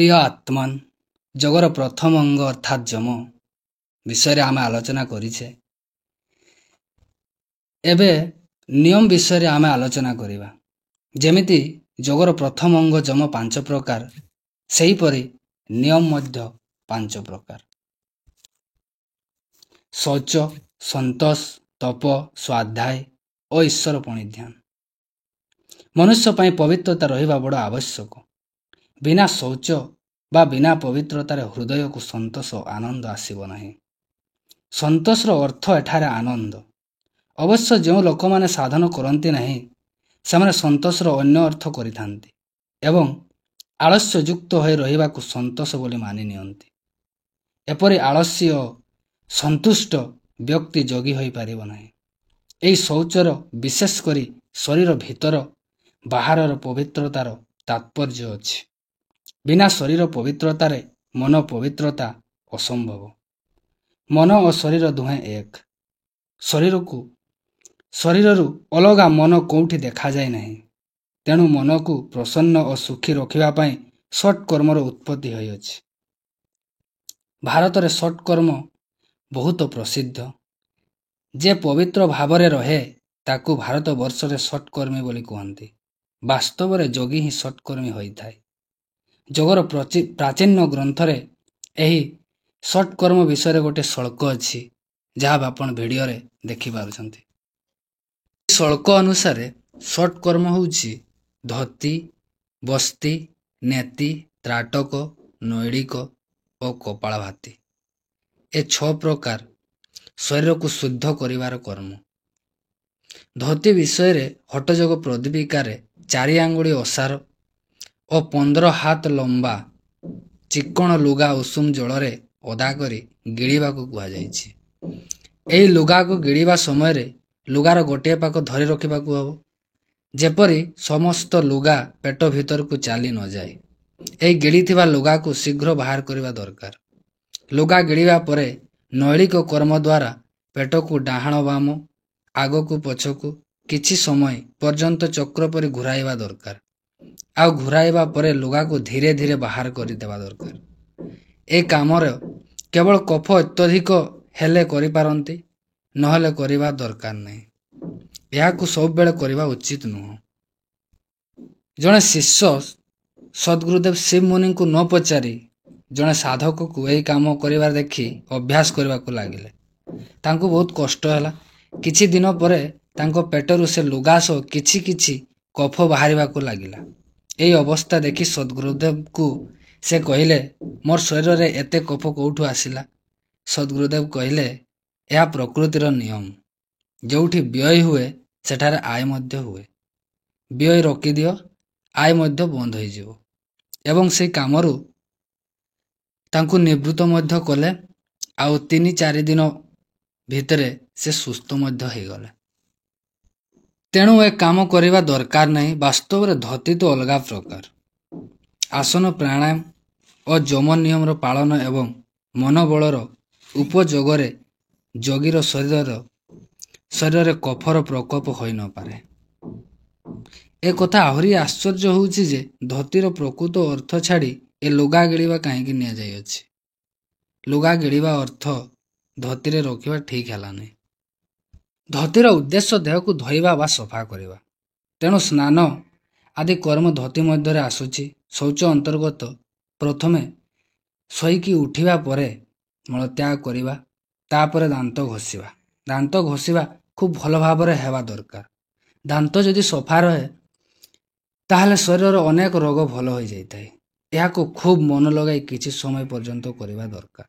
ପ୍ରିୟ ଆତ୍ମନ୍, ଯୋଗର ପ୍ରଥମ ଅଙ୍ଗ ଅର୍ଥାତ୍ ଯମ ବିଷୟରେ ଆମେ ଆଲୋଚନା କରିଛେ। ଏବେ ନିୟମ ବିଷୟରେ ଆମେ ଆଲୋଚନା କରିବା। ଯେମିତି ଯୋଗର ପ୍ରଥମ ଅଙ୍ଗ ଯମ 5 ପ୍ରକାର, ସେହିପରି ନିୟମ ମଧ୍ୟ 5 ପ୍ରକାର। ଶୌଚ, ସନ୍ତୋଷ, ତପ, ସ୍ୱାଧ୍ୟାୟ ଓ ଈଶ୍ୱର ପ୍ରଣିଧାନ। ମନୁଷ୍ୟ ପାଇଁ ପବିତ୍ରତା ରହିବା ବଡ଼ ଆବଶ୍ୟକ। ବିନା ଶୌଚ ବା ବିନା ପବିତ୍ରତାରେ ହୃଦୟକୁ ସନ୍ତୋଷ ଓ ଆନନ୍ଦ ଆସିବ ନାହିଁ। ସନ୍ତୋଷର ଅର୍ଥ ଏଠାରେ ଆନନ୍ଦ। ଅବଶ୍ୟ ଯେଉଁ ଲୋକମାନେ ସାଧନ କରନ୍ତି ନାହିଁ, ସେମାନେ ସନ୍ତୋଷର ଅନ୍ୟ ଅର୍ଥ କରିଥାନ୍ତି ଏବଂ ଆଳସ୍ୟଯୁକ୍ତ ହୋଇ ରହିବାକୁ ସନ୍ତୋଷ ବୋଲି ମାନି ନିଅନ୍ତି। ଏପରି ଆଳସ୍ୟ ଓ ସନ୍ତୁଷ୍ଟ ବ୍ୟକ୍ତି ଯୋଗୀ ହୋଇପାରିବ ନାହିଁ। ଏହି ଶୌଚର ବିଶେଷ କରି ଶରୀର ଭିତର ବାହାରର ପବିତ୍ରତାର ତାତ୍ପର୍ଯ୍ୟ ଅଛି। ବିନା ଶରୀର ପବିତ୍ରତାରେ ମନ ପବିତ୍ରତା ଅସମ୍ଭବ। ମନ ଓ ଶରୀର ଦୁହେଁ ଏକ। ଶରୀରରୁ ଅଲଗା ମନ କେଉଁଠି ଦେଖାଯାଏ ନାହିଁ। ତେଣୁ ମନକୁ ପ୍ରସନ୍ନ ଓ ସୁଖୀ ରଖିବା ପାଇଁ ଷଟ୍କର୍ମର ଉତ୍ପତ୍ତି ହୋଇଅଛି। ଭାରତରେ ଷଟ୍କର୍ମ ବହୁତ ପ୍ରସିଦ୍ଧ। ଯେ ପବିତ୍ର ଭାବରେ ରହେ ତାକୁ ଭାରତବର୍ଷରେ ଷଟ୍କର୍ମୀ ବୋଲି କୁହନ୍ତି। ବାସ୍ତବରେ ଯୋଗୀ ହିଁ ଷଟ୍କର୍ମୀ ହୋଇଥାଏ। ଯୋଗର ପ୍ରାଚୀନ ଗ୍ରନ୍ଥରେ ଏହି ଷଟ୍କର୍ମ ବିଷୟରେ ଗୋଟିଏ ଶ୍ଳୋକ ଅଛି, ଯାହା ଆପଣ ଭିଡ଼ିଓରେ ଦେଖିପାରୁଛନ୍ତି। ଶ୍ଳୋକ ଅନୁସାରେ ଷଟ୍କର୍ମ ହେଉଛି ଧୋତି, ବସ୍ତି, ନେତି, ତ୍ରାଟକ, ନୈଡ଼ିକ ଓ କପାଳଭାତି। ଏ 6 ପ୍ରକାର ଶରୀରକୁ ଶୁଦ୍ଧ କରିବାର କର୍ମ। ଧୋତି ବିଷୟରେ ହଠଯୋଗ ପ୍ରଦୀପିକାରେ 4 ଆଙ୍ଗୁଳି ଓସାର ଓ 15 ହାତ ଲମ୍ବା ଚିକ୍କଣ ଲୁଗା ଉଷୁମ ଜଳରେ ଓଦା କରି ଗିଳିବାକୁ କୁହାଯାଇଛି। ଏହି ଲୁଗାକୁ ଗିଳିବା ସମୟରେ ଲୁଗାର ଗୋଟିଏ ପାଖ ଧରି ରଖିବାକୁ ହେବ, ଯେପରି ସମସ୍ତ ଲୁଗା ପେଟ ଭିତରକୁ ଚାଲି ନଯାଏ। ଏହି ଗିଳିଥିବା ଲୁଗାକୁ ଶୀଘ୍ର ବାହାର କରିବା ଦରକାର। ଲୁଗା ଗିଳିବା ପରେ ନୈଳିକ କର୍ମ ଦ୍ୱାରା ପେଟକୁ ଡାହାଣ ବାମ, ଆଗକୁ ପଛକୁ କିଛି ସମୟ ପର୍ଯ୍ୟନ୍ତ ଚକ୍ର ପରି ଘୂରାଇବା ଦରକାର। ଆଉ ଘୂରାଇବା ପରେ ଲୁଗାକୁ ଧୀରେ ଧୀରେ ବାହାର କରିଦେବା ଦରକାର। ଏ କାମର କେବଳ କଫ ଅତ୍ୟଧିକ ହେଲେ କରିପାରନ୍ତି, ନହେଲେ କରିବା ଦରକାର ନାହିଁ। ଏହାକୁ ସବୁବେଳେ କରିବା ଉଚିତ ନୁହେଁ। ଜଣେ ଶିଷ୍ୟ ସଦ୍ଗୁରୁଦେବ ଶିବ ମୁନିଙ୍କୁ ନ ପଚାରି ଜଣେ ସାଧକକୁ ଏହି କାମ କରିବାର ଦେଖି ଅଭ୍ୟାସ କରିବାକୁ ଲାଗିଲେ। ତାଙ୍କୁ ବହୁତ କଷ୍ଟ ହେଲା। କିଛି ଦିନ ପରେ ତାଙ୍କ ପେଟରୁ ସେ ଲୁଗା ସହ କିଛି କିଛି କଫ ବାହାରିବାକୁ ଲାଗିଲା। ଏହି ଅବସ୍ଥା ଦେଖି ସଦ୍ଗୁରୁଦେବଙ୍କୁ ସେ କହିଲେ, ମୋର ଶରୀରରେ ଏତେ କଫ କେଉଁଠୁ ଆସିଲା? ସଦ୍ଗୁରୁଦେବ କହିଲେ, ଏହା ପ୍ରକୃତିର ନିୟମ। ଯେଉଁଠି ବ୍ୟୟ ହୁଏ ସେଠାରେ ଆୟ ମଧ୍ୟ ହୁଏ। ବ୍ୟୟ ରୋକିଦିଅ, ଆୟ ମଧ୍ୟ ବନ୍ଦ ହୋଇଯିବ। ଏବଂ ସେହି କାମରୁ ତାଙ୍କୁ ନିବୃତ୍ତ ମଧ୍ୟ କଲେ। ଆଉ 3-4 ଦିନ ଭିତରେ ସେ ସୁସ୍ଥ ମଧ୍ୟ ହୋଇଗଲେ। ତେଣୁ ଏ କାମ କରିବା ଦରକାର ନାହିଁ। ବାସ୍ତବରେ ଧୋତି ତ ଅଲଗା ପ୍ରକାର। ଆସନ, ପ୍ରାଣାୟାମ ଓ ଯମ ନିୟମର ପାଳନ ଏବଂ ମନୋବଳର ଉପଯୋଗରେ ଯୋଗୀର ଶରୀରରେ କଫର ପ୍ରକୋପ ହୋଇନପାରେ। ଏ କଥା ଆହୁରି ଆଶ୍ଚର୍ଯ୍ୟ ହେଉଛି ଯେ ଧୋତିର ପ୍ରକୃତ ଅର୍ଥ ଛାଡ଼ି ଏ ଲୁଗା ଗିଳିବା କାହିଁକି ନିଆଯାଇଅଛି। ଲୁଗା ଗିଳିବା ଅର୍ଥ ଧୋତିରେ ରଖିବା ଠିକ୍ ହେଲା ନାହିଁ। ଧୋତିର ଉଦ୍ଦେଶ୍ୟ ଦେହକୁ ଧୋଇବା ବା ସଫା କରିବା। ତେଣୁ ସ୍ନାନ ଆଦି କର୍ମ ଧୋତି ମଧ୍ୟରେ ଆସୁଛି। ଶୌଚ ଅନ୍ତର୍ଗତ। ପ୍ରଥମେ ଶୋଇକି ଉଠିବା ପରେ ମଳତ୍ୟାଗ କରିବା, ତାପରେ ଦାନ୍ତ ଘଷିବା। ଦାନ୍ତ ଘଷିବା ଖୁବ୍ ଭଲ ଭାବରେ ହେବା ଦରକାର। ଦାନ୍ତ ଯଦି ସଫା ରହେ ତାହେଲେ ଶରୀରର ଅନେକ ରୋଗ ଭଲ ହୋଇଯାଇଥାଏ। ଏହାକୁ ଖୁବ୍ ମନ ଲଗାଇ କିଛି ସମୟ ପର୍ଯ୍ୟନ୍ତ କରିବା ଦରକାର।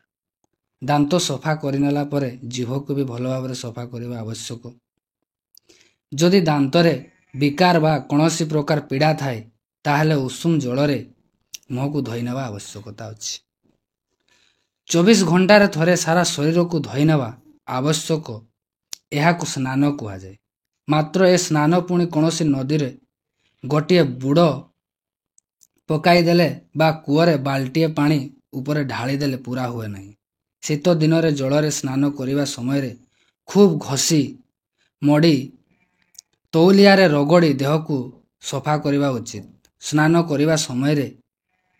ଦାନ୍ତ ସଫା କରିନେଲା ପରେ ଜିଭକୁ ବି ଭଲ ଭାବରେ ସଫା କରିବା ଆବଶ୍ୟକ। ଯଦି ଦାନ୍ତରେ ବିକାର ବା କୌଣସି ପ୍ରକାର ପୀଡ଼ା ଥାଏ ତାହେଲେ ଉଷୁମ ଜଳରେ ମୁହଁକୁ ଧୋଇନେବା ଆବଶ୍ୟକତା ଅଛି। 24 ଘଣ୍ଟାରେ ଥରେ ସାରା ଶରୀରକୁ ଧୋଇନେବା ଆବଶ୍ୟକ। ଏହାକୁ ସ୍ନାନ କୁହାଯାଏ। ମାତ୍ର ଏ ସ୍ନାନ ପୁଣି କୌଣସି ନଦୀରେ ଗୋଟିଏ ବୁଡ଼ ପକାଇଦେଲେ ବା କୂଅରେ ବାଲ୍ଟିଏ ପାଣି ଉପରେ ଢାଳିଦେଲେ ପୂରା ହୁଏ ନାହିଁ। ଶୀତ ଦିନରେ ଜଳରେ ସ୍ନାନ କରିବା ସମୟରେ ଖୁବ୍ ଘଷି ମଡ଼ି ତଉଲିଆରେ ରଗଡ଼ି ଦେହକୁ ସଫା କରିବା ଉଚିତ। ସ୍ନାନ କରିବା ସମୟରେ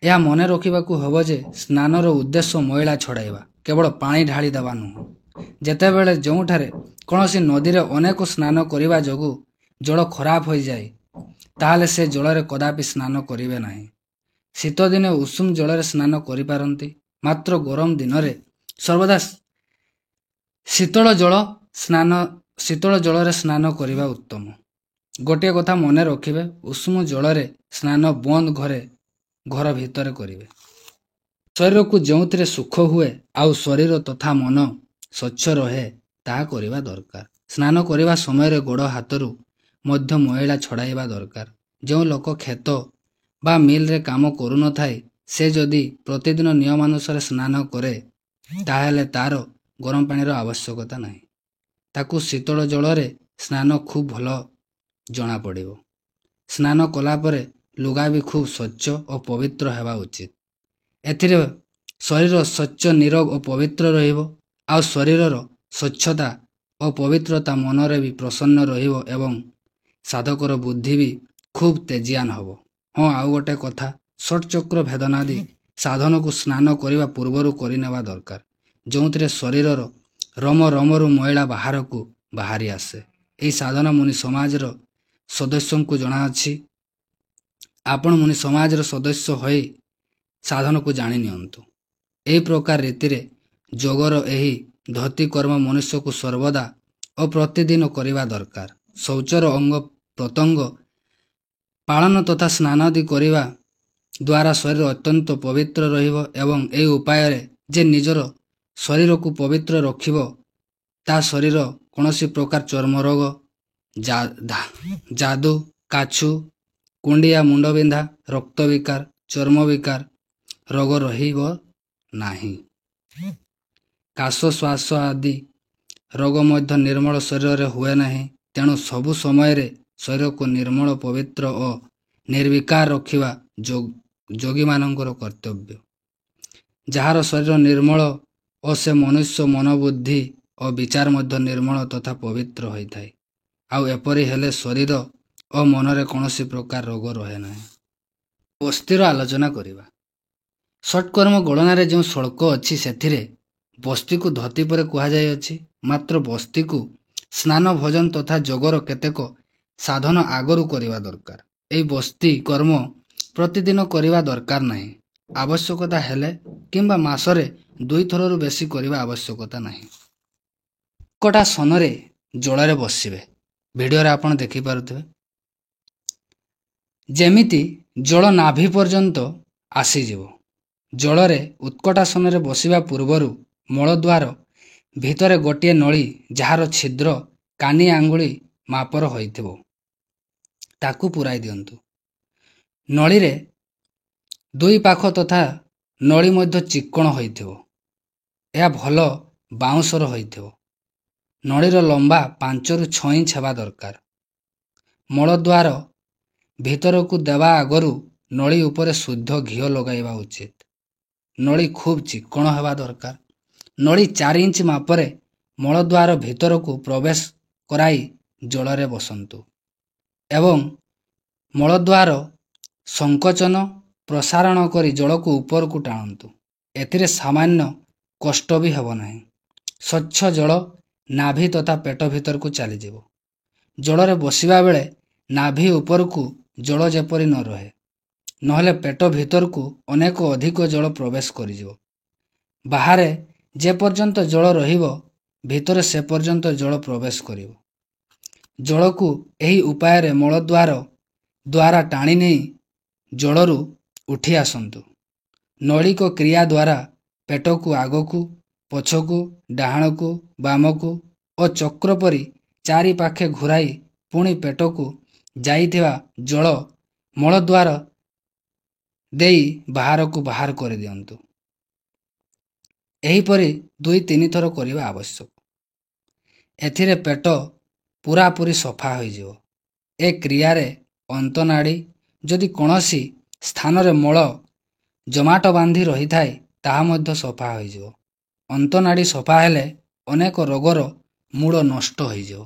ଏହା ମନେ ରଖିବାକୁ ହେବ ଯେ ସ୍ନାନର ଉଦ୍ଦେଶ୍ୟ ମଇଳା ଛଡ଼ାଇବା, କେବଳ ପାଣି ଢାଳି ଦେବା ନୁହଁ। ଯେତେବେଳେ ଯେଉଁଠାରେ କୌଣସି ନଦୀରେ ଅନେକ ସ୍ନାନ କରିବା ଯୋଗୁଁ ଜଳ ଖରାପ ହୋଇଯାଏ, ତାହେଲେ ସେ ଜଳରେ କଦାପି ସ୍ନାନ କରିବେ ନାହିଁ। ଶୀତଦିନେ ଉଷୁମ ଜଳରେ ସ୍ନାନ କରିପାରନ୍ତି, ମାତ୍ର ଗରମ ଦିନରେ ସର୍ବଦା ଶୀତଳ ଜଳରେ ସ୍ନାନ କରିବା ଉତ୍ତମ। ଗୋଟିଏ କଥା ମନେ ରଖିବେ, ଉଷୁମ ଜଳରେ ସ୍ନାନ ବନ୍ଦ ଘର ଭିତରେ କରିବେ। ଶରୀରକୁ ଯେଉଁଥିରେ ସୁଖ ହୁଏ ଆଉ ଶରୀର ତଥା ମନ ସ୍ୱଚ୍ଛ ରହେ ତାହା କରିବା ଦରକାର। ସ୍ନାନ କରିବା ସମୟରେ ଗୋଡ଼ ହାତରୁ ମଧ୍ୟ ମଇଳା ଛଡ଼ାଇବା ଦରକାର। ଯେଉଁ ଲୋକ କ୍ଷେତ ବା ମିଲରେ କାମ କରୁନଥାଏ, ସେ ଯଦି ପ୍ରତିଦିନ ନିୟମାନୁସାରେ ସ୍ନାନ କରେ, ତାହେଲେ ତାର ଗରମ ପାଣିର ଆବଶ୍ୟକତା ନାହିଁ। ତାକୁ ଶୀତଳ ଜଳରେ ସ୍ନାନ ଖୁବ୍ ଭଲ ଜଣାପଡ଼ିବ। ସ୍ନାନ କଲା ପରେ ଲୁଗା ବି ଖୁବ୍ ସ୍ୱଚ୍ଛ ଓ ପବିତ୍ର ହେବା ଉଚିତ। ଏଥିରେ ଶରୀର ସ୍ୱଚ୍ଛ, ନିରୋଗ ଓ ପବିତ୍ର ରହିବ, ଆଉ ଶରୀରର ସ୍ୱଚ୍ଛତା ଓ ପବିତ୍ରତା ମନରେ ବି ପ୍ରସନ୍ନ ରହିବ ଏବଂ ସାଧକର ବୁଦ୍ଧି ବି ଖୁବ୍ ତେଜିଆନ ହେବ। ହଁ, ଆଉ ଗୋଟେ କଥା, ଷଟ୍ଚକ୍ର ଭେଦନାଦି ସାଧନକୁ ସ୍ନାନ କରିବା ପୂର୍ବରୁ କରିନେବା ଦରକାର, ଯେଉଁଥିରେ ଶରୀରର ରୋମ ରୋମରୁ ମଇଳା ବାହାରକୁ ବାହାରି ଆସେ। ଏହି ସାଧନ ମୁନି ସମାଜର ସଦସ୍ୟଙ୍କୁ ଜଣାଅଛି। ଆପଣ ମୁନି ସମାଜର ସଦସ୍ୟ ହୋଇ ସାଧନକୁ ଜାଣି ନିଅନ୍ତୁ। ଏହି ପ୍ରକାର ରୀତିରେ ଯୋଗର ଏହି ଧତି କର୍ମ ମନୁଷ୍ୟକୁ ସର୍ବଦା ଓ ପ୍ରତିଦିନ କରିବା ଦରକାର। ଶୌଚର ଅଙ୍ଗ ପ୍ରତ୍ୟଙ୍ଗ ପାଳନ ତଥା ସ୍ନାନାଦି କରିବା ଦ୍ୱାରା ଶରୀର ଅତ୍ୟନ୍ତ ପବିତ୍ର ରହିବ ଏବଂ ଏହି ଉପାୟରେ ଯେ ନିଜର ଶରୀରକୁ ପବିତ୍ର ରଖିବ, ତା ଶରୀର କୌଣସି ପ୍ରକାର ଚର୍ମରୋଗ, ଯାଦୁ, କାଛୁ, କୁଣ୍ଡିଆ, ମୁଣ୍ଡବିନ୍ଧା, ରକ୍ତ ବିକାର, ଚର୍ମ ବିକାର ରୋଗ ରହିବ ନାହିଁ। କାଶ, ଶ୍ୱାସ ଆଦି ରୋଗ ମଧ୍ୟ ନିର୍ମଳ ଶରୀରରେ ହୁଏ ନାହିଁ। ତେଣୁ ସବୁ ସମୟରେ ଶରୀରକୁ ନିର୍ମଳ, ପବିତ୍ର ଓ ନିର୍ବିକାର ରଖିବା ଯୋଗୀମାନଙ୍କର କର୍ତ୍ତବ୍ୟ। ଯାହାର ଶରୀର ନିର୍ମଳ ଓ ସେ ମନୁଷ୍ୟ ମନ, ବୁଦ୍ଧି ଓ ବିଚାର ମଧ୍ୟ ନିର୍ମଳ ତଥା ପବିତ୍ର ହୋଇଥାଏ। ଆଉ ଏପରି ହେଲେ ଶରୀର ଓ ମନରେ କୌଣସି ପ୍ରକାର ରୋଗ ରହେ ନାହିଁ। ବସ୍ତିର ଆଲୋଚନା କରିବା। ଷଟ୍କର୍ମ ଗଣନାରେ ଯେଉଁ ଶ୍ଳୋକ ଅଛି, ସେଥିରେ ବସ୍ତିକୁ ଧତି ପରେ କୁହାଯାଇଅଛି। ମାତ୍ର ବସ୍ତିକୁ ସ୍ନାନ, ଭୋଜନ ତଥା ଯୋଗର କେତେକ ସାଧନ ଆଗରୁ କରିବା ଦରକାର। ଏହି ବସ୍ତି କର୍ମ ପ୍ରତିଦିନ କରିବା ଦରକାର ନାହିଁ। ଆବଶ୍ୟକତା ହେଲେ କିମ୍ବା ମାସରେ 2 ଥରରୁ ବେଶୀ କରିବା ଆବଶ୍ୟକତା ନାହିଁ। ଉତ୍କଟାସନରେ ଜଳରେ ବସିବେ। ଭିଡ଼ିଓରେ ଆପଣ ଦେଖିପାରୁଥିବେ। ଯେମିତି ଜଳ ନାଭି ପର୍ଯ୍ୟନ୍ତ ଆସିଯିବ। ଜଳରେ ଉତ୍କଟାସନରେ ବସିବା ପୂର୍ବରୁ ମଳଦ୍ୱାର ଭିତରେ ଗୋଟିଏ ନଳୀ, ଯାହାର ଛିଦ୍ର କାନି ଆଙ୍ଗୁଳି ମାପର ହୋଇଥିବ, ତାକୁ ପୂରାଇ ଦିଅନ୍ତୁ। ନଳୀରେ 2 ପାଖ ତଥା ନଳୀ ମଧ୍ୟ ଚିକ୍କଣ ହୋଇଥିବ। ଏହା ଭଲ ବାଉଁଶର ହୋଇଥିବ। ନଳୀର ଲମ୍ବା 5ରୁ 6 ଇଞ୍ଚ ହେବା ଦରକାର। ମଳଦ୍ୱାର ଭିତରକୁ ଦେବା ଆଗରୁ ନଳୀ ଉପରେ ଶୁଦ୍ଧ ଘିଅ ଲଗାଇବା ଉଚିତ। ନଳୀ ଖୁବ୍ ଚିକ୍କଣ ହେବା ଦରକାର। ନଳୀ 4 ଇଞ୍ଚ ମାପରେ ମଳଦ୍ୱାର ଭିତରକୁ ପ୍ରବେଶ କରାଇ ଜଳରେ ବସନ୍ତୁ ଏବଂ ମଳଦ୍ୱାର ସଂକୋଚନ ପ୍ରସାରଣ କରି ଜଳକୁ ଉପରକୁ ଟାଣନ୍ତୁ। ଏଥିରେ ସାମାନ୍ୟ କଷ୍ଟ ବି ହେବ ନାହିଁ। ସ୍ୱଚ୍ଛ ଜଳ ନାଭି ତଥା ପେଟ ଭିତରକୁ ଚାଲିଯିବ। ଜଳରେ ବସିବା ବେଳେ ନାଭି ଉପରକୁ ଜଳ ଯେପରି ନ ରହେ, ନହେଲେ ପେଟ ଭିତରକୁ ଅନେକ ଅଧିକ ଜଳ ପ୍ରବେଶ କରିଯିବ। ବାହାରେ ଯେ ପର୍ଯ୍ୟନ୍ତ ଜଳ ରହିବ, ଭିତରେ ସେ ପର୍ଯ୍ୟନ୍ତ ଜଳ ପ୍ରବେଶ କରିବ। ଜଳକୁ ଏହି ଉପାୟରେ ମଳଦ୍ୱାର ଦ୍ୱାରା ଟାଣି ନେଇ ଜଳରୁ ଉଠି ଆସନ୍ତୁ। ନଳିକ କ୍ରିୟା ଦ୍ୱାରା ପେଟକୁ ଆଗକୁ, ପଛକୁ, ଡାହାଣକୁ, ବାମକୁ ଓ ଚକ୍ର ପରି 4 ପାଖେ ଘୂରାଇ ପୁଣି ପେଟକୁ ଯାଇଥିବା ଜଳ ମଳଦ୍ୱାର ଦେଇ ବାହାରକୁ ବାହାର କରିଦିଅନ୍ତୁ। ଏହିପରି 2-3 ଥର କରିବା ଆବଶ୍ୟକ। ଏଥିରେ ପେଟ ପୂରାପୂରି ସଫା ହୋଇଯିବ। ଏ କ୍ରିୟାରେ ଅନ୍ତନାଡ଼ି ଯଦି କୌଣସି ସ୍ଥାନରେ ମଳ ଜମାଟ ବାନ୍ଧି ରହିଥାଏ, ତାହା ମଧ୍ୟ ସଫା ହୋଇଯିବ। ଅନ୍ତନାଡ଼ି ସଫା ହେଲେ ଅନେକ ରୋଗର ମୂଳ ନଷ୍ଟ ହୋଇଯିବ।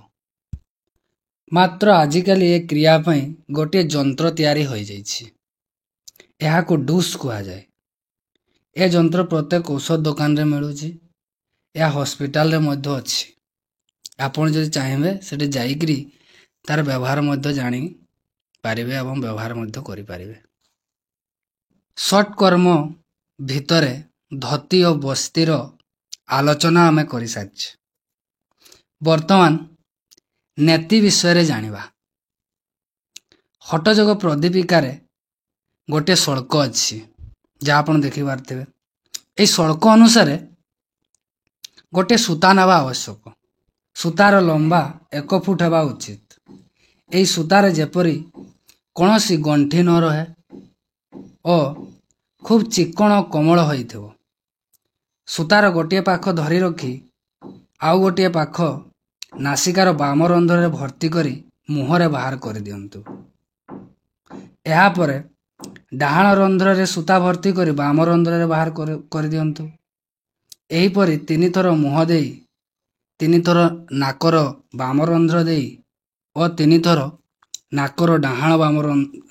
ମାତ୍ର ଆଜିକାଲି ଏ କ୍ରିୟା ପାଇଁ ଗୋଟିଏ ଯନ୍ତ୍ର ତିଆରି ହୋଇଯାଇଛି। ଏହାକୁ ଡୁସ୍ କୁହାଯାଏ। ଏ ଯନ୍ତ୍ର ପ୍ରତ୍ୟେକ ଔଷଧ ଦୋକାନରେ ମିଳୁଛି। ଏହା ହସ୍ପିଟାଲରେ ମଧ୍ୟ ଅଛି। ଆପଣ ଯଦି ଚାହିଁବେ ସେଠି ଯାଇକରି ତାର ବ୍ୟବହାର ମଧ୍ୟ ଜାଣିପାରିବେ ଏବଂ ବ୍ୟବହାର ମଧ୍ୟ କରିପାରିବେ। ଷଟ୍କର୍ମ ଭିତରେ ଧୋତି ଓ ବସ୍ତିର ଆଲୋଚନା ଆମେ କରିସାରିଛେ। ବର୍ତ୍ତମାନ ନେତି ବିଷୟରେ ଜାଣିବା। ହଠଯୋଗ ପ୍ରଦୀପିକାରେ ଗୋଟିଏ ଶଳ୍କ ଅଛି, ଯାହା ଆପଣ ଦେଖିପାରୁଥିବେ। ଏହି ଶଳ୍କ ଅନୁସାରେ ଗୋଟିଏ ସୂତା ନେବା ଆବଶ୍ୟକ। ସୂତାର ଲମ୍ବା 1 ଫୁଟ ହେବା ଉଚିତ। ଏହି ସୂତାରେ ଯେପରି କୌଣସି ଗଣ୍ଠି ନ ରହେ ଓ ଖୁବ୍ ଚିକ୍କଣ କୋମଳ ହୋଇଥିବ। ସୂତାର ଗୋଟିଏ ପାଖ ଧରି ରଖି ଆଉ ଗୋଟିଏ ପାଖ ନାସିକାର ବାମ ରନ୍ଧ୍ରରେ ଭର୍ତ୍ତି କରି ମୁହଁରେ ବାହାର କରିଦିଅନ୍ତୁ। ଏହାପରେ ଡାହାଣ ରନ୍ଧ୍ରରେ ସୂତା ଭର୍ତ୍ତି କରି ବାମ ରନ୍ଧ୍ରରେ ବାହାର କରିଦିଅନ୍ତୁ। ଏହିପରି 3 ଥର ମୁହଁ ଦେଇ, 3 ଥର ନାକର ବାମ ରନ୍ଧ୍ର ଦେଇ ଓ 3 ଥର ନାକର ଡାହାଣ ବାମ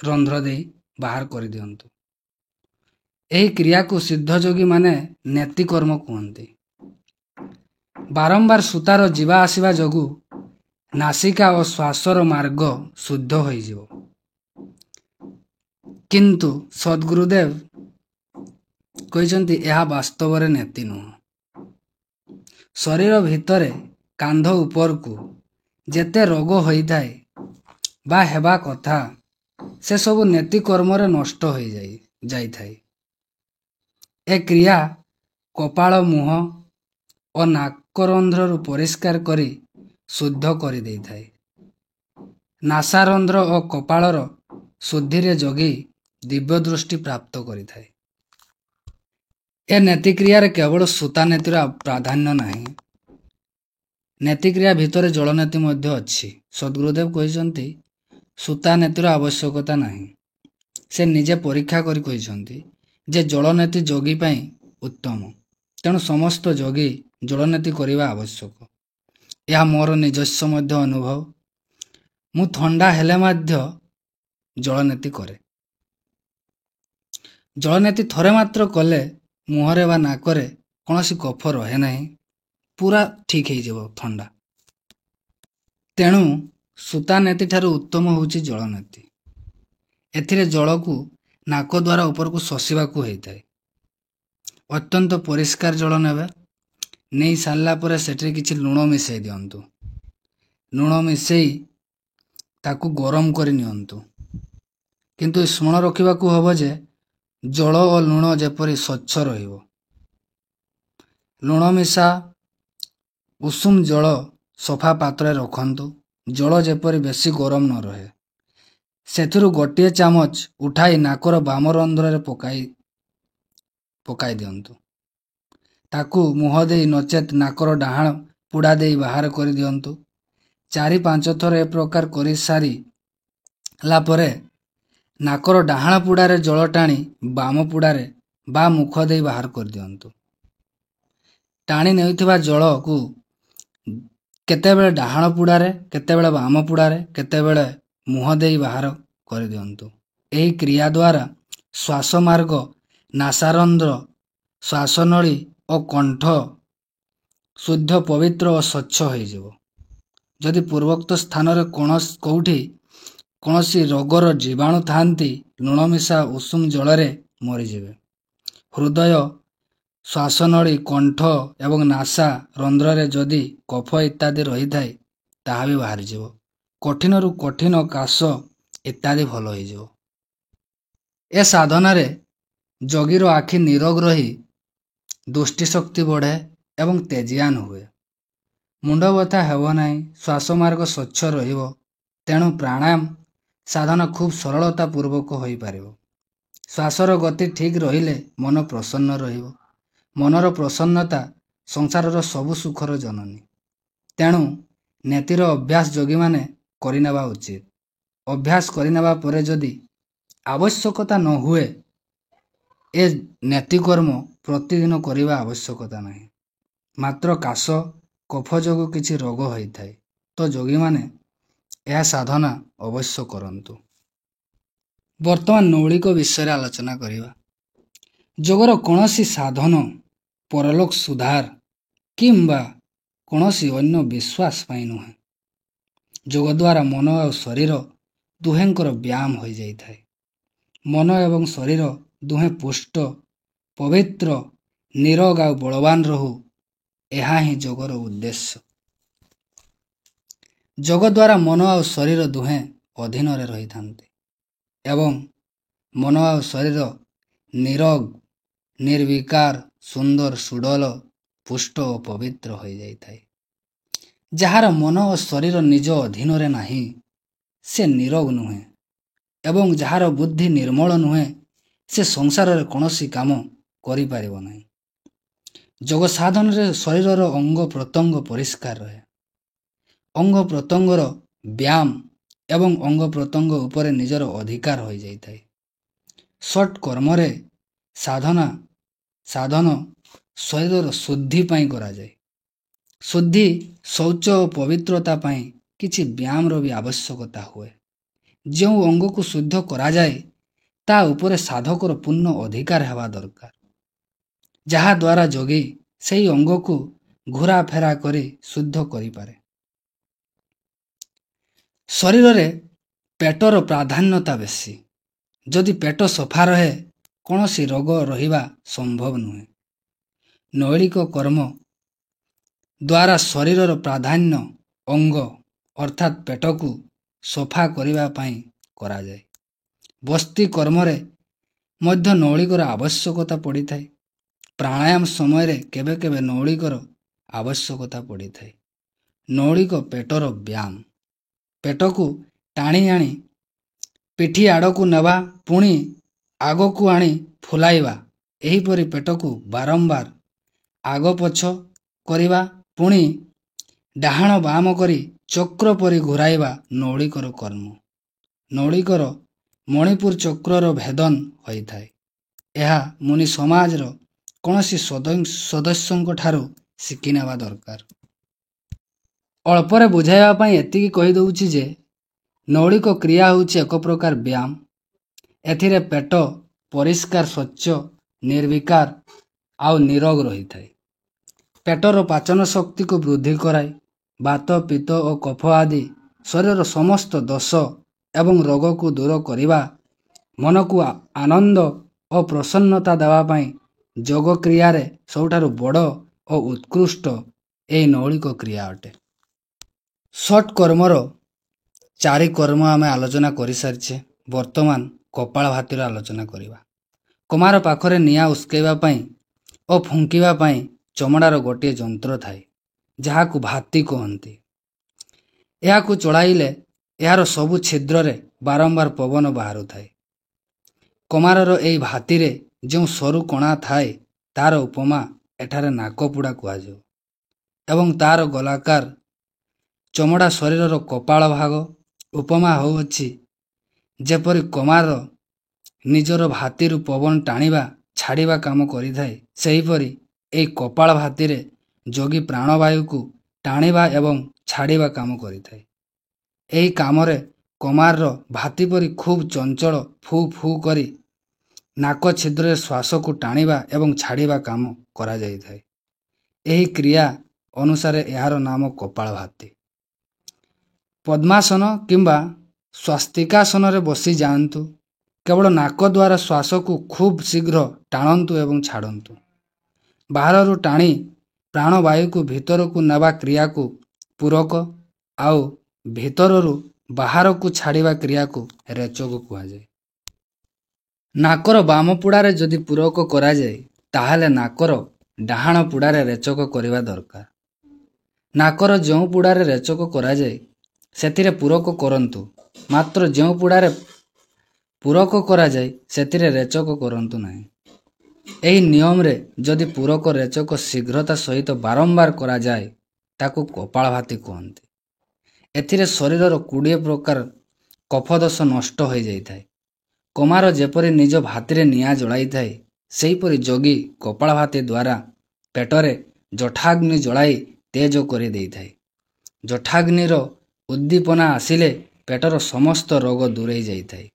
ରନ୍ଧ୍ର ଦେଇ ବାହାର କରିଦିଅନ୍ତୁ। ଏହି କ୍ରିୟାକୁ ସିଦ୍ଧଯୋଗୀମାନେ ନେତି କର୍ମ କୁହନ୍ତି। ବାରମ୍ବାର ସୂତାର ଯିବା ଆସିବା ଯୋଗୁଁ ନାସିକା ଓ ଶ୍ୱାସର ମାର୍ଗ ଶୁଦ୍ଧ ହୋଇଯିବ। କିନ୍ତୁ ସଦ୍ଗୁରୁଦେବ କହିଛନ୍ତି ଏହା ବାସ୍ତବରେ ନେତି ନୁହେଁ। ଶରୀର ଭିତରେ କାନ୍ଧ ଉପରକୁ ଯେତେ ରୋଗ ହୋଇଥାଏ ବା ହେବା କଥା, ସେସବୁ ନେତି କର୍ମରେ ନଷ୍ଟ ହୋଇଯାଇଥାଏ। ଏ କ୍ରିୟା କପାଳ, ମୁହଁ ଓ ନାକରନ୍ଧ୍ରରୁ ପରିଷ୍କାର କରି ଶୁଦ୍ଧ କରିଦେଇଥାଏ। ନାସାରନ୍ଧ୍ର ଓ କପାଳର ଶୁଦ୍ଧିରେ ଯୋଗୀ ଦିବ୍ୟ ଦୃଷ୍ଟି ପ୍ରାପ୍ତ କରିଥାଏ। ଏ ନେତିକ୍ରିୟାରେ କେବଳ ସୂତା ନେତିର ପ୍ରାଧାନ୍ୟ ନାହିଁ। ନେତିକ୍ରିୟା ଭିତରେ ଜଳନେତି ମଧ୍ୟ ଅଛି। ସଦ୍ଗୁରୁଦେବ କହିଛନ୍ତି ସୂତା ନେତିର ଆବଶ୍ୟକତା ନାହିଁ। ସେ ନିଜେ ପରୀକ୍ଷା କରି କହିଛନ୍ତି ଯେ ଜଳନେତି ଯୋଗୀ ପାଇଁ ଉତ୍ତମ। ତେଣୁ ସମସ୍ତ ଯୋଗୀ ଜଳନେତି କରିବା ଆବଶ୍ୟକ। ଏହା ମୋର ନିଜସ୍ୱ ମଧ୍ୟ ଅନୁଭବ। ମୁଁ ଥଣ୍ଡା ହେଲେ ମଧ୍ୟ ଜଳନେତି କରେ। ଜଳନେତି ଥରେ ମାତ୍ର କଲେ ମୁହଁରେ ବା ନାକରେ କୌଣସି କଫ ରହେ ନାହିଁ, ପୁରା ଠିକ୍ ହେଇଯିବ ଥଣ୍ଡା। ତେଣୁ ସୂତା ନେତିଠାରୁ ଉତ୍ତମ ହେଉଛି ଜଳନେତି। ଏଥିରେ ଜଳକୁ ନାକ ଦ୍ୱାରା ଉପରକୁ ଶୋଷିବାକୁ ହୋଇଥାଏ। ଅତ୍ୟନ୍ତ ପରିଷ୍କାର ଜଳ ନେବେ। ନେଇ ସାରିଲା ପରେ ସେଠିରେ କିଛି ଲୁଣ ମିଶାଇ ଦିଅନ୍ତୁ। ଲୁଣ ମିଶାଇ ତାକୁ ଗରମ କରି ନିଅନ୍ତୁ। କିନ୍ତୁ ସ୍ମରଣ ରଖିବାକୁ ହେବ ଯେ ଜଳ ଓ ଲୁଣ ଯେପରି ସ୍ୱଚ୍ଛ ରହିବ। ଲୁଣ ମିଶା ଉଷୁମ ଜଳ ସଫା ପାତ୍ରରେ ରଖନ୍ତୁ। ଜଳ ଯେପରି ବେଶୀ ଗରମ ନ ରହେ। ସେଥିରୁ ଗୋଟିଏ ଚାମଚ ଉଠାଇ ନାକର ବାମ ରନ୍ଧ୍ରରେ ପକାଇ ଦିଅନ୍ତୁ। ତାକୁ ମୁହଁ ଦେଇ ନଚେତ୍ ନାକର ଡାହାଣ ପୁଡ଼ା ଦେଇ ବାହାର କରିଦିଅନ୍ତୁ। 4-5 ଥର ଏ ପ୍ରକାର କରିସାରିଲା ପରେ ନାକର ଡାହାଣ ପୁଡ଼ାରେ ଜଳ ଟାଣି ବାମ ପୁଡ଼ାରେ ବା ମୁଖ ଦେଇ ବାହାର କରିଦିଅନ୍ତୁ। ଟାଣି ନେଉଥିବା ଜଳକୁ କେତେବେଳେ ଡାହାଣ ପୁଡ଼ାରେ, କେତେବେଳେ ବାମ ପୁଡ଼ାରେ, କେତେବେଳେ ମୁହଁ ଦେଇ ବାହାର କରିଦିଅନ୍ତୁ। ଏହି କ୍ରିୟା ଦ୍ୱାରା ଶ୍ୱାସମାର୍ଗ, ନାସାରନ୍ଧ୍ର, ଶ୍ୱାସନଳୀ ଓ କଣ୍ଠ ଶୁଦ୍ଧ, ପବିତ୍ର ଓ ସ୍ୱଚ୍ଛ ହୋଇଯିବ। ଯଦି ପୂର୍ବୋକ୍ତ ସ୍ଥାନରେ କେଉଁଠି କୌଣସି ରୋଗର ଜୀବାଣୁ ଥାଆନ୍ତି, ଲୁଣ ମିଶା ଉଷୁମ ଜଳରେ ମରିଯିବେ। ହୃଦୟ, ଶ୍ୱାସନଳୀ, କଣ୍ଠ ଏବଂ ନାସା ରନ୍ଧ୍ରରେ ଯଦି କଫ ଇତ୍ୟାଦି ରହିଥାଏ, ତାହା ବି ବାହାରିଯିବ। କଠିନରୁ କଠିନ କାଶ ଇତ୍ୟାଦି ଭଲ ହୋଇଯିବ। ଏ ସାଧନାରେ ଯୋଗୀର ଆଖି ନିରୋଗ ରହି ଦୃଷ୍ଟିଶକ୍ତି ବଢ଼େ ଏବଂ ତେଜିଆନ ହୁଏ। ମୁଣ୍ଡ ବଥା ହେବ ନାହିଁ। ଶ୍ୱାସମାର୍ଗ ସ୍ୱଚ୍ଛ ରହିବ। ତେଣୁ ପ୍ରାଣାୟାମ ସାଧନା ଖୁବ୍ ସରଳତା ପୂର୍ବକ ହୋଇପାରିବ। ଶ୍ୱାସର ଗତି ଠିକ୍ ରହିଲେ ମନ ପ୍ରସନ୍ନ ରହିବ। ମନର ପ୍ରସନ୍ନତା ସଂସାରର ସବୁ ସୁଖର ଜନନୀ। ତେଣୁ ନେତିର ଅଭ୍ୟାସ ଯୋଗୀମାନେ କରିନେବା ଉଚିତ। ଅଭ୍ୟାସ କରିନେବା ପରେ ଯଦି ଆବଶ୍ୟକତା ନ ହୁଏ, ଏ ନେତିକର୍ମ ପ୍ରତିଦିନ କରିବା ଆବଶ୍ୟକତା ନାହିଁ। ମାତ୍ର କାଶ, କଫ ଯୋଗୁଁ କିଛି ରୋଗ ହୋଇଥାଏ ତ ଯୋଗୀମାନେ ଏହା ସାଧନା ଅବଶ୍ୟ କରନ୍ତୁ। ବର୍ତ୍ତମାନ ନୌଳିକ ବିଷୟରେ ଆଲୋଚନା କରିବା। ଯୋଗର କୌଣସି ସାଧନ ପରଲୋକ ସୁଧାର କିମ୍ବା କୌଣସି ଅନ୍ୟ ବିଶ୍ୱାସ ପାଇଁ ନୁହେଁ। ଯୋଗ ଦ୍ୱାରା ମନ ଆଉ ଶରୀର ଦୁହେଁଙ୍କର ବ୍ୟାୟାମ ହୋଇଯାଇଥାଏ। ମନ ଏବଂ ଶରୀର ଦୁହେଁ ପୁଷ୍ଟ, ପବିତ୍ର, ନିରୋଗ ଆଉ ବଳବାନ ରହୁ, ଏହା ହିଁ ଯୋଗର ଉଦ୍ଦେଶ୍ୟ। ଯୋଗ ଦ୍ୱାରା ମନ ଆଉ ଶରୀର ଦୁହେଁ ଅଧୀନରେ ରହିଥାନ୍ତି ଏବଂ ମନ ଆଉ ଶରୀର ନିରୋଗ, ନିର୍ବିକାର, ସୁନ୍ଦର, ସୁଡୋଲ, ପୁଷ୍ଟ ଓ ପବିତ୍ର ହୋଇଯାଇଥାଏ। ଯାହାର ମନ ଓ ଶରୀର ନିଜ ଅଧୀନରେ ନାହିଁ, ସେ ନିରୋଗ ନୁହେଁ ଏବଂ ଯାହାର ବୁଦ୍ଧି ନିର୍ମଳ ନୁହେଁ, ସେ ସଂସାରରେ କୌଣସି କାମ କରିପାରିବ ନାହିଁ। ଯୋଗ ସାଧନରେ ଶରୀରର ଅଙ୍ଗ ପ୍ରତ୍ୟଙ୍ଗ ପରିଷ୍କାର ରହେ। ଅଙ୍ଗ ପ୍ରତ୍ୟଙ୍ଗର ବ୍ୟାୟାମ ଏବଂ ଅଙ୍ଗ ପ୍ରତ୍ୟଙ୍ଗ ଉପରେ ନିଜର ଅଧିକାର ହୋଇଯାଇଥାଏ। ଷଟ୍ କର୍ମରେ ସାଧନ ଶରୀରର ଶୁଦ୍ଧି ପାଇଁ କରାଯାଏ। ଶୁଦ୍ଧି, ଶୌଚ ଓ ପବିତ୍ରତା ପାଇଁ କିଛି ବ୍ୟାୟାମର ବି ଆବଶ୍ୟକତା ହୁଏ। ଯେଉଁ ଅଙ୍ଗକୁ ଶୁଦ୍ଧ କରାଯାଏ ତା ଉପରେ ସାଧକର ପୂର୍ଣ୍ଣ ଅଧିକାର ହେବା ଦରକାର, ଯାହାଦ୍ୱାରା ଯୋଗୀ ସେହି ଅଙ୍ଗକୁ ଘୁରାଫେରା କରି ଶୁଦ୍ଧ କରିପାରେ। ଶରୀରରେ ପେଟର ପ୍ରାଧାନ୍ୟତା ବେଶୀ। ଯଦି ପେଟ ସଫା ରହେ, କୌଣସି ରୋଗ ରହିବା ସମ୍ଭବ ନୁହେଁ। ନୈଳିକ କର୍ମ ଦ୍ୱାରା ଶରୀରର ପ୍ରାଧାନ୍ୟ ଅଙ୍ଗ ଅର୍ଥାତ୍ ପେଟକୁ ସଫା କରିବା ପାଇଁ କରାଯାଏ। ବସ୍ତି କର୍ମରେ ମଧ୍ୟ ନୈଳିକର ଆବଶ୍ୟକତା ପଡ଼ିଥାଏ। ପ୍ରାଣାୟାମ ସମୟରେ କେବେ କେବେ ନୈଳିକର ଆବଶ୍ୟକତା ପଡ଼ିଥାଏ। ନୈଳିକ ପେଟର ବ୍ୟାୟାମ, ପେଟକୁ ଟାଣି ଆଣି ପିଠି ଆଡ଼କୁ ନେବା, ପୁଣି ଆଗକୁ ଆଣି ଫୁଲାଇବା, ଏହିପରି ପେଟକୁ ବାରମ୍ବାର ଆଗପଛ କରିବା, ପୁଣି ଡାହାଣ ବାମ କରି ଚକ୍ର ପରି ଘୂରାଇବା ନୈଳିକର କର୍ମ। ନୈଳିକର ମଣିପୁର ଚକ୍ରର ଭେଦନ ହୋଇଥାଏ। ଏହା ମୁନି ସମାଜର କୌଣସି ସଦସ୍ୟଙ୍କ ଠାରୁ ଶିଖିନେବା ଦରକାର। ଅଳ୍ପରେ ବୁଝାଇବା ପାଇଁ ଏତିକି କହିଦେଉଛି ଯେ ନୈଳିକ କ୍ରିୟା ହେଉଛି ଏକ ପ୍ରକାର ବ୍ୟାୟାମ। ଏଥିରେ ପେଟ ପରିଷ୍କାର, ସ୍ୱଚ୍ଛ, ନିର୍ବିକାର ଆଉ ନିରୋଗ ରହିଥାଏ। ପେଟର ପାଚନ ଶକ୍ତିକୁ ବୃଦ୍ଧି କରାଏ। ବାତ, ପିତ୍ତ ଓ କଫ ଆଦି ଶରୀରର ସମସ୍ତ ଦୋଷ ଏବଂ ରୋଗକୁ ଦୂର କରିବା, ମନକୁ ଆନନ୍ଦ ଓ ପ୍ରସନ୍ନତା ଦେବା ପାଇଁ ଯୋଗ କ୍ରିୟାରେ ସବୁଠାରୁ ବଡ଼ ଓ ଉତ୍କୃଷ୍ଟ ଏହି ନୈଳିକ କ୍ରିୟା ଅଟେ। ଷଟ୍ କର୍ମର 4 କର୍ମ ଆମେ ଆଲୋଚନା କରିସାରିଛେ। ବର୍ତ୍ତମାନ କପାଳଭାତିର ଆଲୋଚନା କରିବା। କୁମାର ପାଖରେ ନିଆଁ ଉସ୍କେଇବା ପାଇଁ ଓ ଫୁଙ୍କିବା ପାଇଁ ଚମଡ଼ାର ଗୋଟିଏ ଯନ୍ତ୍ର ଥାଏ, ଯାହାକୁ ଭାତି କହନ୍ତି। ଏହାକୁ ଚଳାଇଲେ ଏହାର ସବୁ ଛିଦ୍ରରେ ବାରମ୍ବାର ପବନ ବାହାରୁଥାଏ। କୁମାରର ଏହି ଭାତିରେ ଯେଉଁ ସରୁ କଣା ଥାଏ, ତାର ଉପମା ଏଠାରେ ନାକପୁଡ଼ା କୁହାଯିବ ଏବଂ ତାର ଗୋଲାକାର ଚମଡ଼ା ଶରୀରର କପାଳ ଭାଗ ଉପମା ହେଉଅଛି ଯେପରି କୁମାର ନିଜର ଭାତିରୁ ପବନ ଟାଣିବା ଛାଡ଼ିବା କାମ କରିଥାଏ, ସେହିପରି ଏହି କପାଳ ଭାତିରେ ଯୋଗୀ ପ୍ରାଣବାୟୁକୁ ଟାଣିବା ଏବଂ ଛାଡ଼ିବା କାମ କରିଥାଏ। ଏହି କାମରେ କୁମାରର ଭାତି ପରି ଖୁବ୍ ଚଞ୍ଚଳ ଫୁ ଫୁ କରି ନାକ ଛିଦ୍ରରେ ଶ୍ୱାସକୁ ଟାଣିବା ଏବଂ ଛାଡ଼ିବା କାମ କରାଯାଇଥାଏ। ଏହି କ୍ରିୟା ଅନୁସାରେ ଏହାର ନାମ କପାଳଭାତି। ପଦ୍ମାସନ କିମ୍ବା ସ୍ୱାସ୍ତିକାସନରେ ବସି ଯାଆନ୍ତୁ। କେବଳ ନାକ ଦ୍ୱାରା ଶ୍ୱାସକୁ ଖୁବ୍ ଶୀଘ୍ର ଟାଣନ୍ତୁ ଏବଂ ଛାଡ଼ନ୍ତୁ। ବାହାରରୁ ଟାଣି ପ୍ରାଣବାୟୁକୁ ଭିତରକୁ ନେବା କ୍ରିୟାକୁ ପୂରକ ଆଉ ଭିତରରୁ ବାହାରକୁ ଛାଡ଼ିବା କ୍ରିୟାକୁ ରେଚକ କୁହାଯାଏ। ନାକର ବାମ ପୁଡ଼ାରେ ଯଦି ପୂରକ କରାଯାଏ, ତାହେଲେ ନାକର ଡାହାଣ ପୁଡ଼ାରେ ରେଚକ କରିବା ଦରକାର। ନାକର ଯେଉଁ ପୁଡ଼ାରେ ରେଚକ କରାଯାଏ ସେଥିରେ ପୂରକ କରନ୍ତୁ, ମାତ୍ର ଯେଉଁ ପୁଡ଼ାରେ ପୂରକ କରାଯାଏ ସେଥିରେ ରେଚକ କରନ୍ତୁ ନାହିଁ। ଏହି ନିୟମରେ ଯଦି ପୂରକ ରେଚକ ଶୀଘ୍ରତା ସହିତ ବାରମ୍ବାର କରାଯାଏ, ତାକୁ କପାଳଭାତି କୁହନ୍ତି। ଏଥିରେ ଶରୀରର 20 ପ୍ରକାର କଫଦୋଷ ନଷ୍ଟ ହୋଇଯାଇଥାଏ। କୁମାର ଯେପରି ନିଜ ଭାତିରେ ନିଆଁ ଜଳାଇଥାଏ, ସେହିପରି ଯୋଗୀ କପାଳଭାତି ଦ୍ୱାରା ପେଟରେ ଜଠାଗ୍ନି ଜଳାଇ ତେଜ କରିଦେଇଥାଏ। ଜଠାଗ୍ନିର ଉଦ୍ଦୀପନା ଆସିଲେ ପେଟର ସମସ୍ତ ରୋଗ ଦୂରେଇ ଯାଇଥାଏ।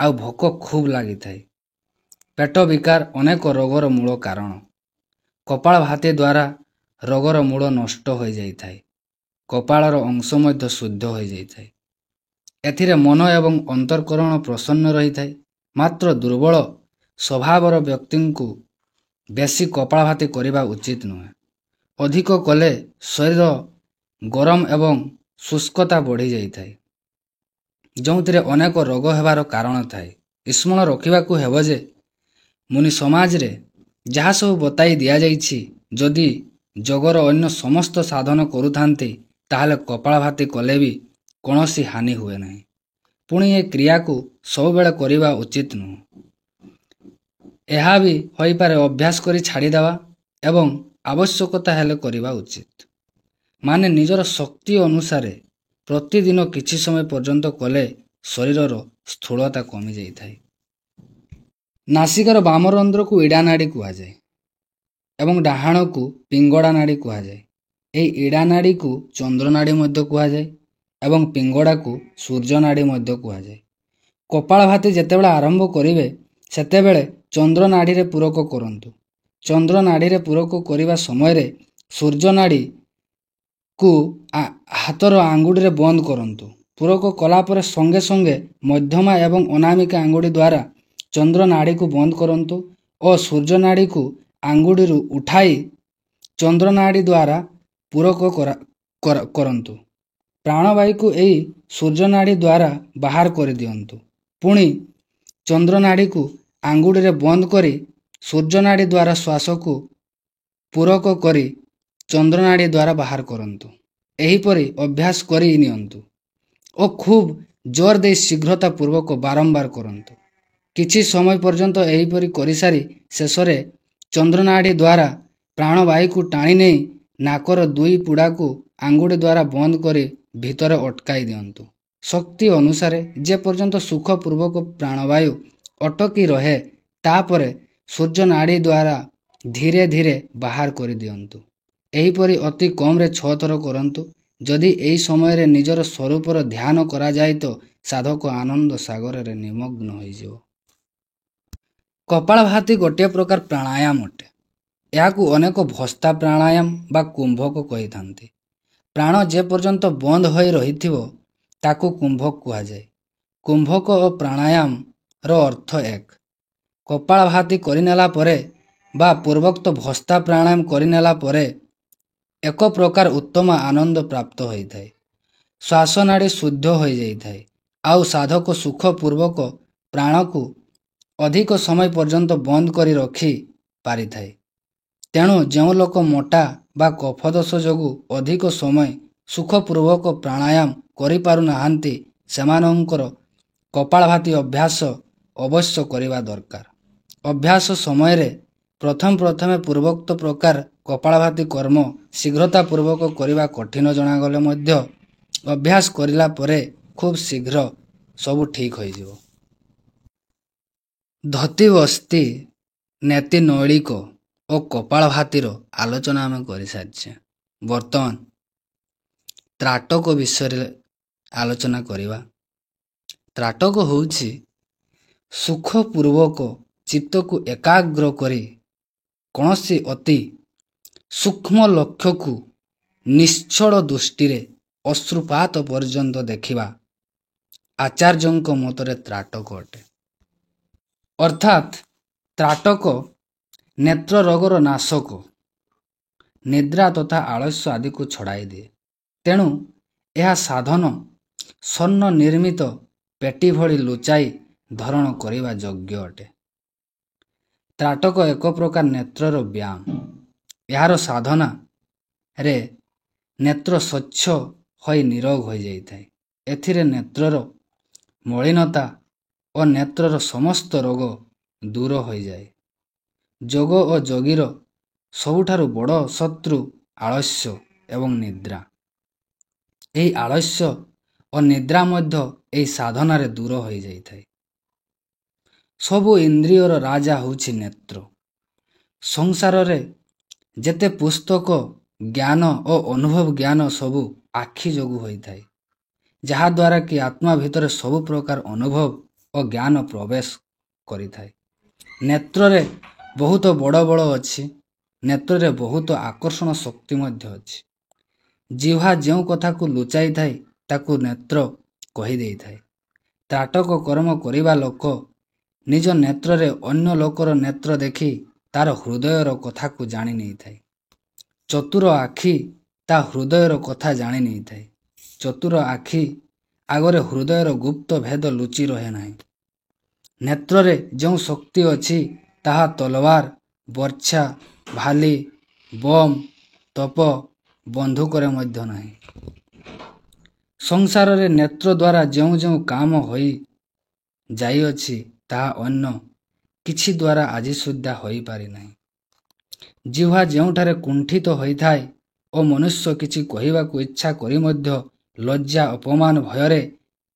ଆଉ ଭୋକ ଖୁବ୍ ଲାଗିଥାଏ। ପେଟ ବିକାର ଅନେକ ରୋଗର ମୂଳ କାରଣ। କପାଳଭାତି ଦ୍ୱାରା ରୋଗର ମୂଳ ନଷ୍ଟ ହୋଇଯାଇଥାଏ। କପାଳର ଅଂଶ ମଧ୍ୟ ଶୁଦ୍ଧ ହୋଇଯାଇଥାଏ। ଏଥିରେ ମନ ଏବଂ ଅନ୍ତଃକରଣ ପ୍ରସନ୍ନ ରହିଥାଏ। ମାତ୍ର ଦୁର୍ବଳ ସ୍ୱଭାବର ବ୍ୟକ୍ତିଙ୍କୁ ବେଶୀ କପାଳଭାତି କରିବା ଉଚିତ ନୁହେଁ। ଅଧିକ କଲେ ଶରୀର ଗରମ ଏବଂ ଶୁଷ୍କତା ବଢ଼ିଯାଇଥାଏ, ଯେଉଁଥିରେ ଅନେକ ରୋଗ ହେବାର କାରଣ ଥାଏ। ସ୍ମରଣ ରଖିବାକୁ ହେବ ଯେ ମୁନି ସମାଜରେ ଯାହା ସବୁ ବତାଇ ଦିଆଯାଇଛି, ଯଦି ଯୋଗର ଅନ୍ୟ ସମସ୍ତ ସାଧନ କରୁଥାନ୍ତି ତାହେଲେ କପାଳଭାତି କଲେ ବି କୌଣସି ହାନି ହୁଏ ନାହିଁ। ପୁଣି ଏ କ୍ରିୟାକୁ ସବୁବେଳେ କରିବା ଉଚିତ ନୁହେଁ। ଏହା ବି ହୋଇପାରେ ଅଭ୍ୟାସ କରି ଛାଡ଼ିଦେବା ଏବଂ ଆବଶ୍ୟକତା ହେଲେ କରିବା ଉଚିତ। ମାନେ ନିଜର ଶକ୍ତି ଅନୁସାରେ ପ୍ରତିଦିନ କିଛି ସମୟ ପର୍ଯ୍ୟନ୍ତ କଲେ ଶରୀରର ସ୍ଥୂଳତା କମିଯାଇଥାଏ। ନାସିକାର ବାମ ରନ୍ଧ୍ରକୁ ଇଡ଼ା ନାଡ଼ି କୁହାଯାଏ ଏବଂ ଡାହାଣକୁ ପିଙ୍ଗଡ଼ା ନାଡ଼ି କୁହାଯାଏ। ଏହି ଇଡ଼ା ନାଡ଼ିକୁ ଚନ୍ଦ୍ରନାଡ଼ି ମଧ୍ୟ କୁହାଯାଏ ଏବଂ ପିଙ୍ଗଡ଼ାକୁ ସୂର୍ଯ୍ୟ ନାଡ଼ି ମଧ୍ୟ କୁହାଯାଏ। କପାଳଭାତି ଯେତେବେଳେ ଆରମ୍ଭ କରିବେ ସେତେବେଳେ ଚନ୍ଦ୍ରନାଡ଼ିରେ ପୂରକ କରନ୍ତୁ। ଚନ୍ଦ୍ରନାଡ଼ିରେ ପୂରକ କରିବା ସମୟରେ ସୂର୍ଯ୍ୟ ନାଡ଼ିକୁ ହାତର ଆଙ୍ଗୁଠିରେ ବନ୍ଦ କରନ୍ତୁ। ପୂରକ କଲା ପରେ ସଙ୍ଗେ ସଙ୍ଗେ ମଧ୍ୟମା ଏବଂ ଅନାମିକା ଆଙ୍ଗୁଠି ଦ୍ୱାରା ଚନ୍ଦ୍ରନାଡ଼ିକୁ ବନ୍ଦ କରନ୍ତୁ ଓ ସୂର୍ଯ୍ୟ ନାଡ଼ିକୁ ଆଙ୍ଗୁଠିରୁ ଉଠାଇ ଚନ୍ଦ୍ରନାଡ଼ି ଦ୍ୱାରା ପୂରକ କରନ୍ତୁ। ପ୍ରାଣବାୟୁକୁ ଏହି ସୂର୍ଯ୍ୟନାଡ଼ି ଦ୍ୱାରା ବାହାର କରିଦିଅନ୍ତୁ। ପୁଣି ଚନ୍ଦ୍ରନାଡ଼ିକୁ ଆଙ୍ଗୁଠିରେ ବନ୍ଦ କରି ସୂର୍ଯ୍ୟନାଡ଼ି ଦ୍ୱାରା ଶ୍ୱାସକୁ ପୂରକ କରି ଚନ୍ଦ୍ରନାଡ଼ି ଦ୍ୱାରା ବାହାର କରନ୍ତୁ। ଏହିପରି ଅଭ୍ୟାସ କରି ନିଅନ୍ତୁ ଓ ଖୁବ୍ ଜୋର ଦେଇ ଶୀଘ୍ରତା ପୂର୍ବକ ବାରମ୍ବାର କରନ୍ତୁ। କିଛି ସମୟ ପର୍ଯ୍ୟନ୍ତ ଏହିପରି କରିସାରି ଶେଷରେ ଚନ୍ଦ୍ରନାଡ଼ି ଦ୍ୱାରା ପ୍ରାଣବାୟୁକୁ ଟାଣି ନେଇ ନାକର ଦୁଇ ପୁଡ଼ାକୁ ଆଙ୍ଗୁଠି ଦ୍ୱାରା ବନ୍ଦ କରି ଭିତରେ ଅଟକାଇ ଦିଅନ୍ତୁ। ଶକ୍ତି ଅନୁସାରେ ଯେପର୍ଯ୍ୟନ୍ତ ସୁଖପୂର୍ବକ ପ୍ରାଣବାୟୁ ଅଟକି ରହେ ତାପରେ ସୂର୍ଯ୍ୟନାଡ଼ି ଦ୍ୱାରା ଧୀରେ ଧୀରେ ବାହାର କରିଦିଅନ୍ତୁ। ଏହିପରି ଅତି କମରେ 6 ଥର କରନ୍ତୁ। ଯଦି ଏହି ସମୟରେ ନିଜର ସ୍ୱରୂପର ଧ୍ୟାନ କରାଯାଏ ତ ସାଧକ ଆନନ୍ଦ ସାଗରରେ ନିମଗ୍ନ ହୋଇଯିବ। କପାଳଭାତି ଗୋଟିଏ ପ୍ରକାର ପ୍ରାଣାୟାମ ଅଟେ। ଏହାକୁ ଅନେକ ଭସ୍ତା ପ୍ରାଣାୟାମ ବା କୁମ୍ଭକ କହିଥାନ୍ତି। ପ୍ରାଣ ଯେପର୍ଯ୍ୟନ୍ତ ବନ୍ଦ ହୋଇ ରହିଥିବ ତାକୁ କୁମ୍ଭକ କୁହାଯାଏ। କୁମ୍ଭକ ଓ ପ୍ରାଣାୟାମର ଅର୍ଥ ଏକ। କପାଳଭାତି କରିନେଲା ପରେ ବା ପୂର୍ବୋକ୍ତ ଭସ୍ତା ପ୍ରାଣାୟାମ କରିନେଲା ପରେ ଏକ ପ୍ରକାର ଉତ୍ତମ ଆନନ୍ଦ ପ୍ରାପ୍ତ ହୋଇଥାଏ। ଶ୍ୱାସନାଡ଼ି ଶୁଦ୍ଧ ହୋଇଯାଇଥାଏ ଆଉ ସାଧକ ସୁଖପୂର୍ବକ ପ୍ରାଣକୁ ଅଧିକ ସମୟ ପର୍ଯ୍ୟନ୍ତ ବନ୍ଦ କରି ରଖି ପାରିଥାଏ। ତେଣୁ ଯେଉଁ ଲୋକ ମୋଟା ବା କଫଦୋଷ ଯୋଗୁଁ ଅଧିକ ସମୟ ସୁଖପୂର୍ବକ ପ୍ରାଣାୟାମ କରିପାରୁନାହାନ୍ତି ସେମାନଙ୍କର କପାଳଭାତି ଅଭ୍ୟାସ ଅବଶ୍ୟ କରିବା ଦରକାର। ଅଭ୍ୟାସ ସମୟରେ ପ୍ରଥମେ ପୂର୍ବୋକ୍ତ ପ୍ରକାର କପାଳଭାତି କର୍ମ ଶୀଘ୍ରତାପୂର୍ବକ କରିବା କଠିନ ଜଣାଗଲେ ମଧ୍ୟ ଅଭ୍ୟାସ କରିଲା ପରେ ଖୁବ୍ ଶୀଘ୍ର ସବୁ ଠିକ୍ ହୋଇଯିବ। ଧତିବସ୍ତି ନେତି ନୈଳିକ ଓ କପାଳଭାତିର ଆଲୋଚନା ଆମେ କରିସାରିଛେ। ବର୍ତ୍ତମାନ ତ୍ରାଟକ ବିଷୟରେ ଆଲୋଚନା କରିବା। ତ୍ରାଟକ ହେଉଛି ସୁଖପୂର୍ବକ ଚିତ୍ତକୁ ଏକାଗ୍ର କରି କୌଣସି ଅତି ସୂକ୍ଷ୍ମ ଲକ୍ଷ୍ୟକୁ ନିଶ୍ଚଳ ଦୃଷ୍ଟିରେ ଅଶ୍ରୁପାତ ପର୍ଯ୍ୟନ୍ତ ଦେଖିବା ଆଚାର୍ଯ୍ୟଙ୍କ ମତରେ ତ୍ରାଟକ ଅଟେ। ଅର୍ଥାତ୍ ତ୍ରାଟକ ନେତ୍ର ରୋଗର ନାଶକ, ନିଦ୍ରା ତଥା ଆଳସ୍ୟ ଆଦିକୁ ଛଡ଼ାଇ ଦିଏ। ତେଣୁ ଏହା ସାଧନ ସ୍ୱର୍ଣ୍ଣ ନିର୍ମିତ ପେଟି ଭଳି ଲୁଚାଇ ଧରଣ କରିବା ଯୋଗ୍ୟ ଅଟେ। ତ୍ରାଟକ ଏକ ପ୍ରକାର ନେତ୍ରର ବ୍ୟାୟାମ। ଏହାର ସାଧନାରେ ନେତ୍ର ସ୍ୱଚ୍ଛ ହୋଇ ନିରୋଗ ହୋଇଯାଇଥାଏ। ଏଥିରେ ନେତ୍ରର ମଳିନତା ଓ ନେତ୍ରର ସମସ୍ତ ରୋଗ ଦୂର ହୋଇଯାଏ। ଯୋଗ ଓ ଯୋଗୀର ସବୁଠାରୁ ବଡ଼ ଶତ୍ରୁ ଆଳସ୍ୟ ଏବଂ ନିଦ୍ରା। ଏହି ଆଳସ୍ୟ ଓ ନିଦ୍ରା ମଧ୍ୟ ଏହି ସାଧନାରେ ଦୂର ହୋଇଯାଇଥାଏ। ସବୁ ଇନ୍ଦ୍ରିୟର ରାଜା ହେଉଛି ନେତ୍ର। ସଂସାରରେ ଯେତେ ପୁସ୍ତକ ଜ୍ଞାନ ଓ ଅନୁଭବ ଜ୍ଞାନ ସବୁ ଆଖି ଯୋଗୁଁ ହୋଇଥାଏ, ଯାହାଦ୍ୱାରା କି ଆତ୍ମା ଭିତରେ ସବୁ ପ୍ରକାର ଅନୁଭବ ଓ ଜ୍ଞାନ ପ୍ରବେଶ କରିଥାଏ। ନେତ୍ରରେ ବହୁତ ବଡ଼ ବଡ଼ ଅଛି। ନେତ୍ରରେ ବହୁତ ଆକର୍ଷଣ ଶକ୍ତି ମଧ୍ୟ ଅଛି। ଜିହ୍ୱା ଯେଉଁ କଥାକୁ ଲୁଚାଇଥାଏ ତାକୁ ନେତ୍ର କହିଦେଇଥାଏ। ତ୍ରାଟକ କର୍ମ କରିବା ଲୋକ ନିଜ ନେତ୍ରରେ ଅନ୍ୟ ଲୋକର ନେତ୍ର ଦେଖି ତାର ହୃଦୟର କଥାକୁ ଜାଣି ନେଇଥାଏ। ଚତୁର ଆଖି ତା ହୃଦୟର କଥା ଜାଣି ନେଇଥାଏ। ଚତୁର ଆଖି ଆଗରେ ହୃଦୟର ଗୁପ୍ତ ଭେଦ ଲୁଚି ରହେ ନାହିଁ। ନେତ୍ରରେ ଯେଉଁ ଶକ୍ତି ଅଛି ତାହା ତଲବାର, ବର୍ଚ୍ଛା, ଭାଲି, ବମ୍, ତୋପ, ବନ୍ଧୁକରେ ମଧ୍ୟ ନାହିଁ। ସଂସାରରେ ନେତ୍ର ଦ୍ୱାରା ଯେଉଁ ଯେଉଁ କାମ ହୋଇ ଯାଇଅଛି ତାହା ଅନ୍ୟ କିଛି ଦ୍ୱାରା ଆଜି ସୁଦ୍ଧା ହୋଇପାରିନାହିଁ। ଜିହ୍ୱା ଯେଉଁଠାରେ କୁଣ୍ଠିତ ହୋଇଥାଏ ଓ ମନୁଷ୍ୟ କିଛି କହିବାକୁ ଇଚ୍ଛା କରି ମଧ୍ୟ ଲଜ୍ଜା ଅପମାନ ଭୟରେ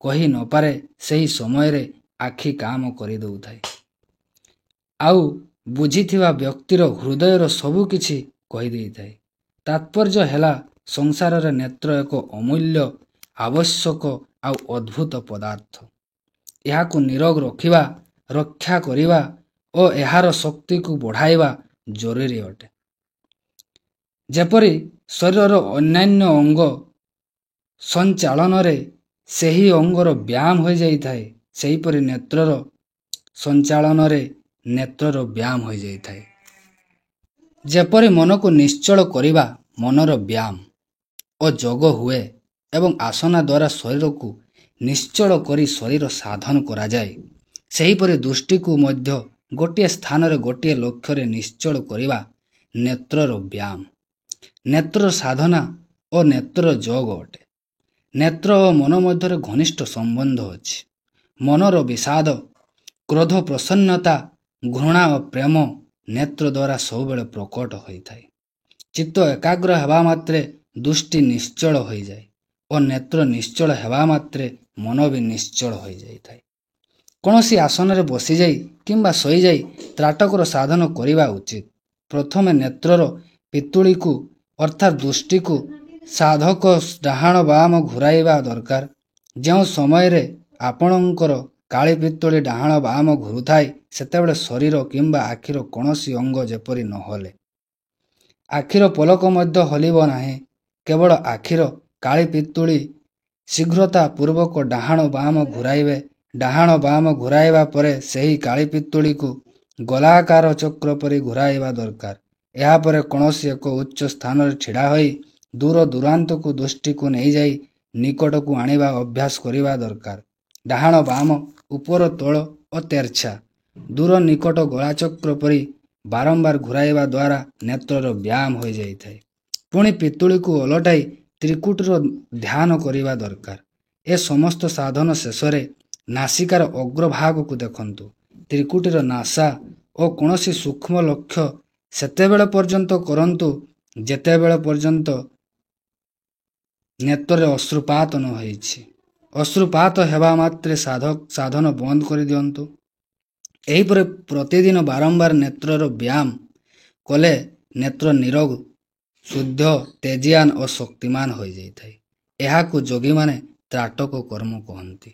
କହି ନପାରେ, ସେହି ସମୟରେ ଆଖି କାମ କରିଦେଉଥାଏ। ଆଉ ବୁଝିଥିବା ବ୍ୟକ୍ତିର ହୃଦୟର ସବୁ କିଛି କହିଦେଇଥାଏ। ତାତ୍ପର୍ଯ୍ୟ ହେଲା ସଂସାରରେ ନେତ୍ର ଏକ ଅମୂଲ୍ୟ, ଆବଶ୍ୟକ ଆଉ ଅଦ୍ଭୁତ ପଦାର୍ଥ। ଏହାକୁ ନିରୋଗ ରଖିବା, ରକ୍ଷା କରିବା ଓ ଏହାର ଶକ୍ତିକୁ ବଢ଼ାଇବା ଜରୁରୀ ଅଟେ। ଯେପରି ଶରୀରର ଅନ୍ୟାନ୍ୟ ଅଙ୍ଗ ସଞ୍ଚାଳନରେ ସେହି ଅଙ୍ଗର ବ୍ୟାୟାମ ହୋଇଯାଇଥାଏ, ସେହିପରି ନେତ୍ରର ସଞ୍ଚାଳନରେ ନେତ୍ରର ବ୍ୟାୟାମ ହୋଇଯାଇଥାଏ। ଯେପରି ମନକୁ ନିଶ୍ଚଳ କରିବା ମନର ବ୍ୟାୟାମ ଓ ଯୋଗ ହୁଏ ଏବଂ ଆସନା ଦ୍ୱାରା ଶରୀରକୁ ନିଶ୍ଚଳ କରି ଶରୀର ସାଧନ କରାଯାଏ, ସେହିପରି ଦୃଷ୍ଟିକୁ ମଧ୍ୟ ଗୋଟିଏ ସ୍ଥାନରେ ଗୋଟିଏ ଲକ୍ଷ୍ୟରେ ନିଶ୍ଚଳ କରିବା ନେତ୍ରର ବ୍ୟାୟାମ। ନେତ୍ର ସାଧନା ଓ ନେତ୍ରର ଯୋଗ ଅଟେ। ନେତ୍ର ଓ ମନ ମଧ୍ୟରେ ଘନିଷ୍ଠ ସମ୍ବନ୍ଧ ଅଛି। ମନର ବିଷାଦ, କ୍ରୋଧ, ପ୍ରସନ୍ନତା, ଘୃଣା ଓ ପ୍ରେମ ନେତ୍ର ଦ୍ୱାରା ସବୁବେଳେ ପ୍ରକଟ ହୋଇଥାଏ। ଚିତ୍ତ ଏକାଗ୍ର ହେବା ମାତ୍ରେ ଦୃଷ୍ଟି ନିଶ୍ଚଳ ହୋଇଯାଏ ଓ ନେତ୍ର ନିଶ୍ଚଳ ହେବା ମାତ୍ରେ ମନ ବି ନିଶ୍ଚଳ ହୋଇଯାଇଥାଏ। କୌଣସି ଆସନରେ ବସିଯାଇ କିମ୍ବା ଶୋଇଯାଇ ତ୍ରାଟକର ସାଧନ କରିବା ଉଚିତ। ପ୍ରଥମେ ନେତ୍ରର ପିତୁଳିକୁ ଅର୍ଥାତ୍ ଦୃଷ୍ଟିକୁ ସାଧକ ଡାହାଣ ବାମ ଘୂରାଇବା ଦରକାର। ଯେଉଁ ସମୟରେ ଆପଣଙ୍କର କାଳି ପିତୁଳି ଡାହାଣ ବାମ ଘୁରୁଥାଏ, ସେତେବେଳେ ଶରୀର କିମ୍ବା ଆଖିର କୌଣସି ଅଙ୍ଗ ଯେପରି ନ ହଲେ। ଆଖିର ପଲକ ମଧ୍ୟ ହଲିବ ନାହିଁ। କେବଳ ଆଖିର କାଳି ପିତୁଳି ଶୀଘ୍ରତା ପୂର୍ବକ ଡାହାଣ ବାମ ଘୂରାଇବେ। ଡାହାଣ ବାମ ଘୂରାଇବା ପରେ ସେହି କାଳି ପିତୁଳିକୁ ଗୋଲାକାର ଚକ୍ର ପରି ଘୂରାଇବା ଦରକାର। ଏହାପରେ କୌଣସି ଏକ ଉଚ୍ଚ ସ୍ଥାନରେ ଛିଡ଼ା ହୋଇ ଦୂର ଦୂରାନ୍ତକୁ ଦୃଷ୍ଟିକୁ ନେଇଯାଇ ନିକଟକୁ ଆଣିବା ଅଭ୍ୟାସ କରିବା ଦରକାର। ଡାହାଣ ବାମ, ଉପର ତଳ ଓ ତେର୍ଛା, ଦୂର ନିକଟ ଗୋଳାଚକ୍ର ପରି ବାରମ୍ବାର ଘୂରାଇବା ଦ୍ୱାରା ନେତ୍ରର ବ୍ୟାୟାମ ହୋଇଯାଇଥାଏ। ପୁଣି ପିତୁଳିକୁ ଓଲଟାଇ ତ୍ରିକୁଟିର ଧ୍ୟାନ କରିବା ଦରକାର। ଏ ସମସ୍ତ ସାଧନ ଶେଷରେ ନାସିକାର ଅଗ୍ରଭାଗକୁ ଦେଖନ୍ତୁ। ତ୍ରିକୁଟିର ନାସା ଓ କୌଣସି ସୂକ୍ଷ୍ମ ଲକ୍ଷ୍ୟ ସେତେବେଳେ ପର୍ଯ୍ୟନ୍ତ କରନ୍ତୁ ଯେତେବେଳେ ପର୍ଯ୍ୟନ୍ତ ନେତ୍ରରେ ଅଶ୍ରୁପାତ ନ ହୋଇଛି। ଅଶ୍ରୁପାତ ହେବା ମାତ୍ରେ ସାଧନ ବନ୍ଦ କରିଦିଅନ୍ତୁ। ଏହିପରି ପ୍ରତିଦିନ ବାରମ୍ବାର ନେତ୍ରର ବ୍ୟାୟାମ କଲେ ନେତ୍ର ନିରୋଗ, ଶୁଦ୍ଧ, ତେଜିଆନ ଓ ଶକ୍ତିମାନ ହୋଇଯାଇଥାଏ। ଏହାକୁ ଯୋଗୀମାନେ ତ୍ରାଟକ କର୍ମ କହନ୍ତି।